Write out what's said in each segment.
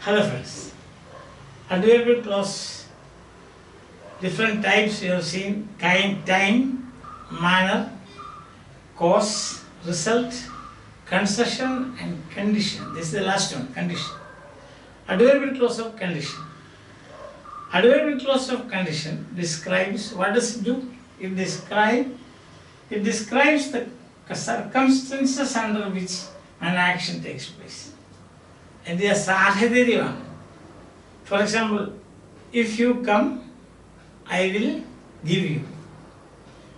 Hello friends. Adverbial clause, different types you have seen: kind, time, manner, cause, result, concession and condition. This is the last one, condition. Adverbial clause of condition. Adverbial clause of condition describes, what does it do? It describes the circumstances under which an action takes place. And the സാഹചര്യമാണ്. For example, if you come, I will give you.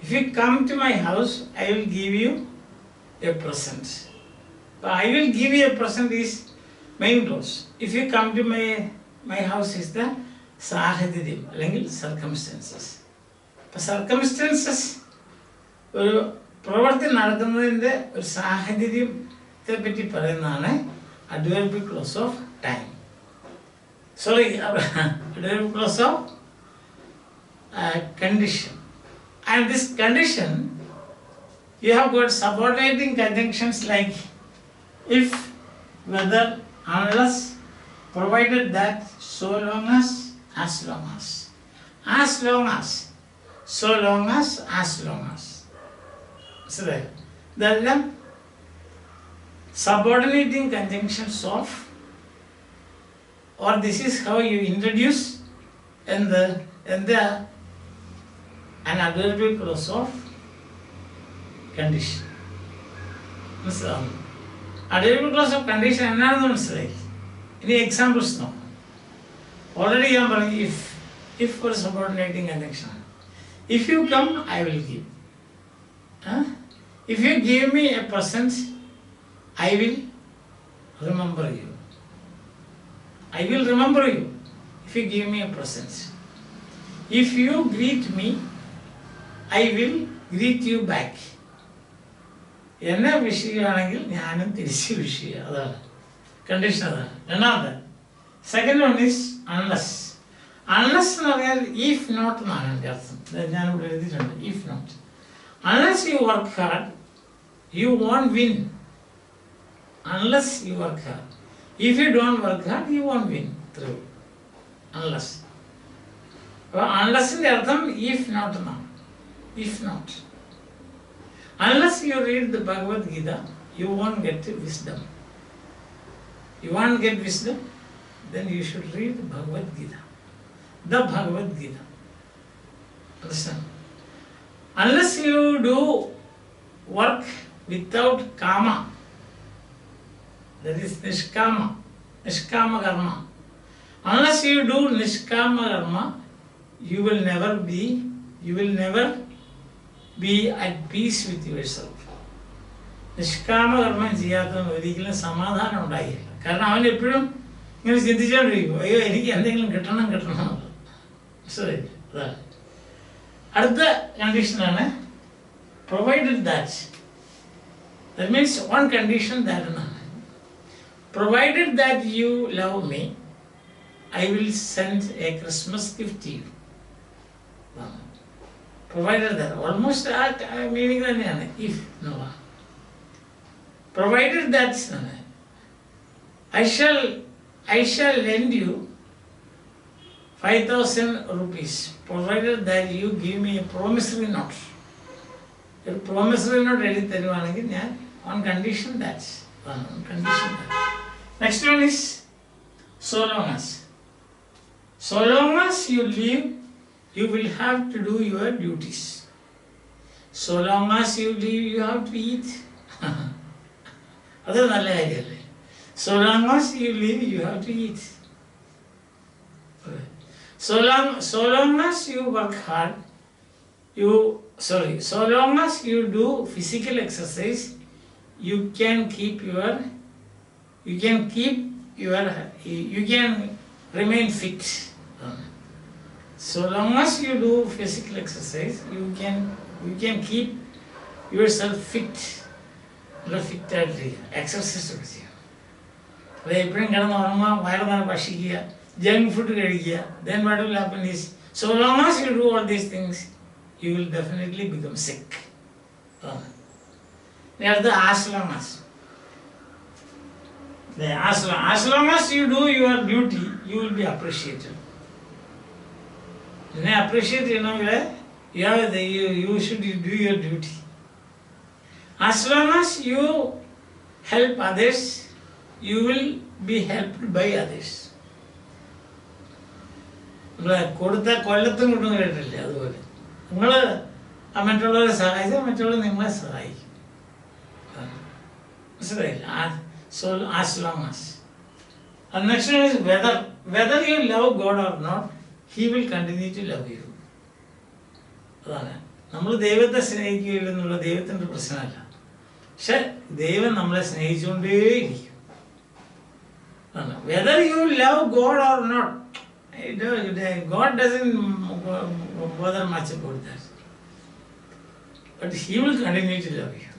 If you come to my house, I will give you a present. So I will give you a present is main clause. If you come to my house is the സാഹചര്യം അല്ലെങ്കിൽ circumstances. അപ്പോൾ circumstances ഒരു പ്രവൃത്തി നടക്കുന്നതിൻ്റെ ഒരു സാഹചര്യത്തെ പറ്റി പറയുന്നതാണ് adverbial clause of time. Adverbial clause of condition. And this condition, you have got subordinating conjunctions like if, whether, unless, provided that, so long as long as, so long as long as. So the subordinating conjunctions of, or this is how you introduce in the an adverbial clause of condition. Adverbial clause of condition എന്നാണെന്ന് മനസ്സിലായി. ഇനി examples നോക്കാം. Already ഞാൻ പറഞ്ഞു if for subordinating conjunction. If you come, I will give. If you give me a present, I will remember you. I will remember you if you give me a present. If you greet me, I will greet you back. എന്നെ wish ചെയ്യുകയാണെങ്കിൽ ഞാനും തിരിച്ച് wish ചെയ്യുക. അതാണ് condition. അതാണ് രണ്ടാമത്തെ. Second one is unless. Unless എന്ന് പറഞ്ഞാൽ if not എന്നാണ് എൻ്റെ അർത്ഥം. ഞാനിവിടെ എഴുതിയിട്ടുണ്ട് if not. Unless you work hard, you won't win. Unless you work hard. If you don't work hard, you won't win through. Unless. Unless in the അർത്ഥം if not എന്നാണ്. If not. Unless you read the Bhagavad Gita, you won't get wisdom. You won't get wisdom, then you should read the Bhagavad Gita. The Bhagavad Gita. Understand? Unless you do work without kama, that is nishkama karma. Unless you do nishkama karma, you will never be at peace with yourself. നിഷ്കാമ കർമ്മം ചെയ്യാത്തവന് ഒരിക്കലും സമാധാനം ഉണ്ടായില്ല. കാരണം അവൻ എപ്പോഴും ഇങ്ങനെ ചിന്തിച്ചുകൊണ്ടിരിക്കും, അയ്യോ എനിക്ക് എന്തെങ്കിലും കിട്ടണം എന്നുള്ളത്. ശരി, അതാണ് അടുത്ത കണ്ടീഷനാണ് provided that. That means one condition that എന്നാണ്. Provided that you love me, I will send a Christmas gift to you. Provided that, almost that meaning തന്നെയാണ് if എന്നുള്ള. Provided that I shall lend you 5,000 rupees, provided that you give me a promissory note. ഒരു promissory note എഴുതി തരുവാണെങ്കിൽ ഞാൻ on condition that. Next one is so long as. So long as you live, you will have to do your duties. So long as you live, you have to eat. അത് നല്ല കാര്യമല്ലേ? So long as you live, you have to eat. So long as you work hard, so long as you do physical exercise, you can remain fit. So long as you do physical exercise, you can keep yourself fit. Fit exercise ചെയ്യാം. അത് എപ്പോഴും കിടന്ന് ഉറങ്ങുക, വയറുനിറയെ ഭക്ഷിക്കുക, junk food കഴിക്കുക. Then what will happen is, so long as you do all these things, you will definitely become sick. As long as. As long as you do your duty, you will be appreciated. When I appreciate, you should do your duty. As long as you help others, you will be helped by others. കൊടുത്ത കൊല്ലത്തും കൊണ്ടും കേട്ടില്ലേ അതുപോലെ നിങ്ങൾ മറ്റുള്ളവരെ സഹായിച്ചാൽ മറ്റുള്ളവർ നിങ്ങളെ സഹായിക്കും മനസ്സിലായില്ല so as long as and next one is whether you love God or not he will continue to love you അതാണ് നമ്മൾ ദൈവത്തെ സ്നേഹിക്കുകയില്ല എന്നുള്ള ദൈവത്തിൻ്റെ പ്രശ്നമല്ല പക്ഷെ ദൈവം നമ്മളെ സ്നേഹിച്ചുകൊണ്ടേയിരിക്കും whether you love God or not God doesn't bother much about that. But He will continue to love you.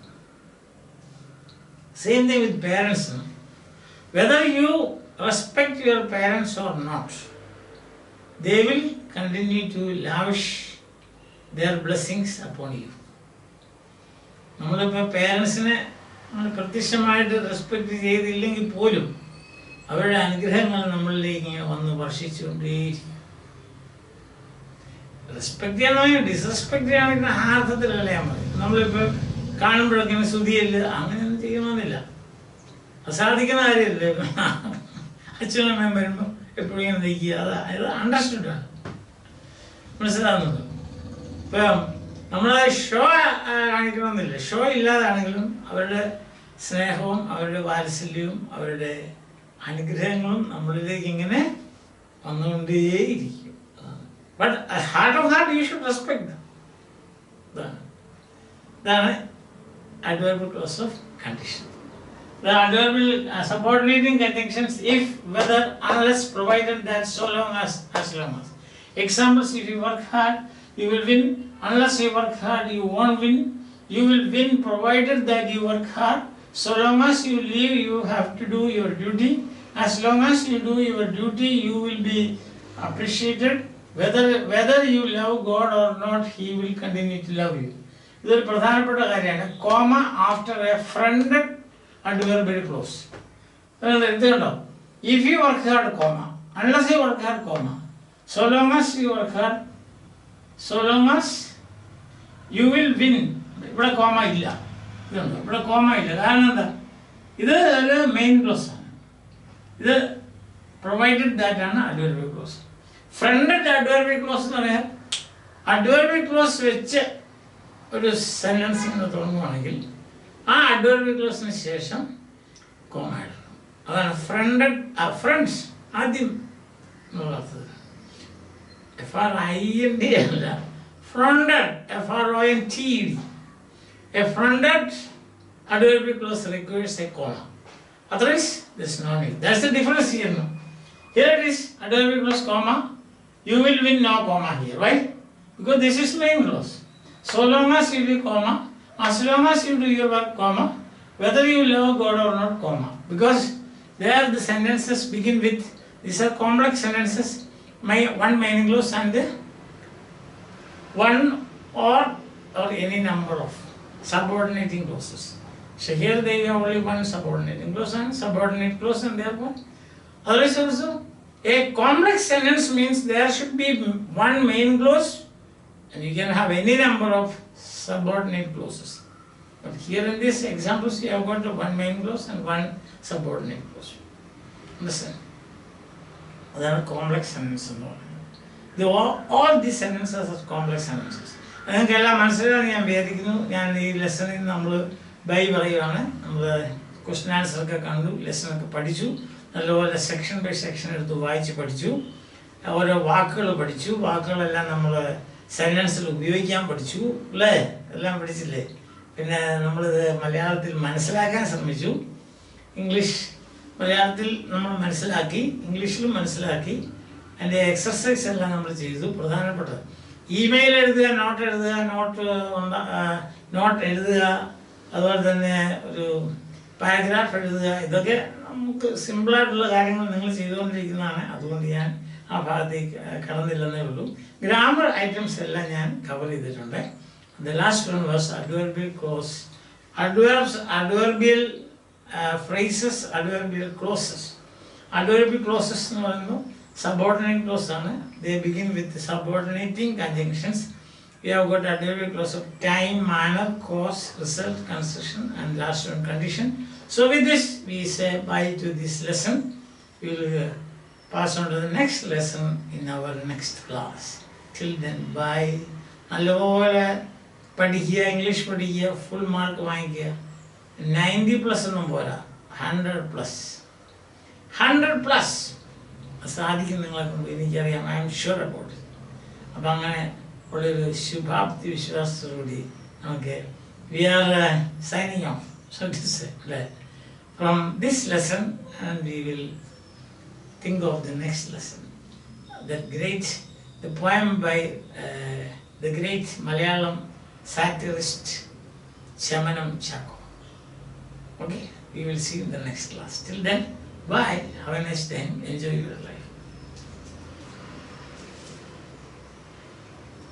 Same thing with parents. Whether you respect your parents or not, they will continue to lavish their blessings upon you. നമ്മളിപ്പോൾ പേരൻസിനെ പ്രത്യക്ഷമായിട്ട് respect ചെയ്തില്ലെങ്കിൽ പോലും അവരുടെ അനുഗ്രഹങ്ങൾ നമ്മളിലേക്ക് വന്ന് വർഷിച്ചുകൊണ്ടേയിരിക്കും respect ചെയ്യണമെങ്കിൽ disrespect ചെയ്യണമെങ്കിൽ ആ അർത്ഥത്തിലല്ല ഞാൻ പറയും നമ്മളിപ്പോൾ കാണുമ്പോഴൊക്കെ സ്തുതിയല്ല അങ്ങനെയൊന്നും ചെയ്യണമെന്നില്ല അസാധിക്കുന്ന കാര്യമല്ലേ അച്ഛനും അമ്മയും വരുമ്പോൾ എപ്പോഴും ഇങ്ങനെ നിൽക്കുക അത് അണ്ടർസ്റ്റുഡാണ് മനസ്സിലാകുന്നത് ഇപ്പം നമ്മൾ ഷോ കാണിക്കണമെന്നില്ല ഷോ ഇല്ലാതാണെങ്കിലും അവരുടെ സ്നേഹവും അവരുടെ വാത്സല്യവും അവരുടെ അനുഗ്രഹങ്ങളും നമ്മളിലേക്ക് ഇങ്ങനെ വന്നുകൊണ്ടേയിരിക്കും but heart of heart you should respect them ഇതാണ് adverbial clause of condition. The adverbial subordinating conjunctions if, whether, unless, provided that, so long as long as. Examples: if you work hard, you will win. Unless you work hard, you won't win. You will win provided that you work hard. So long as you live, you have to do your duty. As long as you do your duty, you will be appreciated. Whether you love God or not, He will continue to love you. ഇതൊരു പ്രധാനപ്പെട്ട കാര്യമാണ് comma after A friended adverbial clause. ഇതുണ്ടോ if you work hard comma unless you work hard comma so long as you work hard so long as you will win ഇവിടെ comma ഇല്ല ഇതുണ്ടോ ഇവിടെ comma ഇല്ല കാരണം എന്താ ഇത് ഒരു മെയിൻ ക്ലോസ് ആണ് ഇത് പ്രൊവൈഡഡ് ദാറ്റ് ആണ് adverbial clause. Friended adverbial clause എന്ന് പറയാൻ adverbial clause വെച്ച് ഒരു സെന്റൻസ് ഇങ്ങനെ തുടങ്ങുകയാണെങ്കിൽ ആ adverbial clause-ന് ശേഷം കോമ ഇടണം അതാണ് ഫ്രണ്ടഡ് ഫ്രണ്ട്സ് ആദ്യം എന്നുള്ള അർത്ഥത്തിൽ FRIND അല്ല friended FRONTED a fronted adverbial clause requires a comma otherwise there is no need. That's the difference here. No? Here it is adverbial clause comma you will win no comma here. Why? Because this is main clause. So long as you do comma, as long as you do your work comma, whether you love God or not comma, because there the sentences begin with these are complex sentences, one main clause and one or any number of subordinating clauses. So here they have only one subordinating clause and subordinate clause, and therefore otherwise also a complex sentence means there should be one main clause and you can have any number of subordinate clauses. But here in these examples you have got one main clause and one subordinate clause. Understand? They are complex sentences. All these sentences are complex sentences. നിങ്ങൾക്കെല്ലാം മനസ്സിലായി ഞാൻ വിചാരിക്കുന്നു. ഞാൻ ഈ ലെസണിൽ നമ്മൾ by പറയുകയാണ്. നമ്മൾ question ആൻസറൊക്കെ കണ്ടു, ലെസണൊക്കെ പഠിച്ചു, നല്ലപോലെ സെക്ഷൻ ബൈ സെക്ഷൻ എടുത്ത് വായിച്ച് പഠിച്ചു, ഓരോ വാക്കുകൾ പഠിച്ചു, വാക്കുകളെല്ലാം നമ്മൾ സെന്റൻസിൽ ഉപയോഗിക്കാൻ പഠിച്ചു അല്ലേ, എല്ലാം പഠിച്ചില്ലേ. പിന്നെ നമ്മളിത് മലയാളത്തിൽ മനസ്സിലാക്കാൻ ശ്രമിച്ചു. മലയാളത്തിൽ നമ്മൾ മനസ്സിലാക്കി, ഇംഗ്ലീഷിലും മനസ്സിലാക്കി. അതിൻ്റെ എക്സർസൈസ് എല്ലാം നമ്മൾ ചെയ്തു. പ്രധാനപ്പെട്ടത് ഇമെയിൽ എഴുതുക, നോട്ട് എഴുതുക, നോട്ട് എഴുതുക, അതുപോലെ തന്നെ ഒരു പാരഗ്രാഫ് എഴുതുക. ഇതൊക്കെ നമുക്ക് സിമ്പിളായിട്ടുള്ള കാര്യങ്ങൾ നിങ്ങൾ ചെയ്തുകൊണ്ടിരിക്കുന്നതാണ്. അതുകൊണ്ട് ഞാൻ ആ ഭാഗത്തേക്ക് കടന്നില്ലെന്നേ ഉള്ളൂ. ഗ്രാമർ ഐറ്റംസ് എല്ലാം ഞാൻ കവർ ചെയ്തിട്ടുണ്ട്. The last one was adverbial clause. Adverbial phrases, adverbial clauses. Adverbial clauses എന്ന് പറയുമ്പോൾ subordinate clause ആണ്. They begin with subordinating conjunctions. We have got adverbial clause of time, manner, cause, result, construction, and last one condition. So with this, we say bye to this lesson. We will pass on to the next lesson in our next class. Till then, bye. നല്ലപോലെ പഠിക്കുക, English പഠിക്കുക, full mark വാങ്ങിക്കുക. 90+ ഒന്നും പോരാ, 100+. 100+ സാധിക്കും നിങ്ങളെ കൊണ്ട്, എനിക്കറിയാം. I'm sure about it. അപ്പം അങ്ങനെ ഉള്ളൊരു ശുഭാപ്തി വിശ്വാസത്തോടുകൂടി നമുക്ക് we are signing off, so to say, അല്ലേ, from this lesson, and we will think of the next lesson. The poem by the great Malayalam satirist Chamanam Chako. Okay, we will see in the next class. Till then, bye. Have a nice time. Enjoy your life.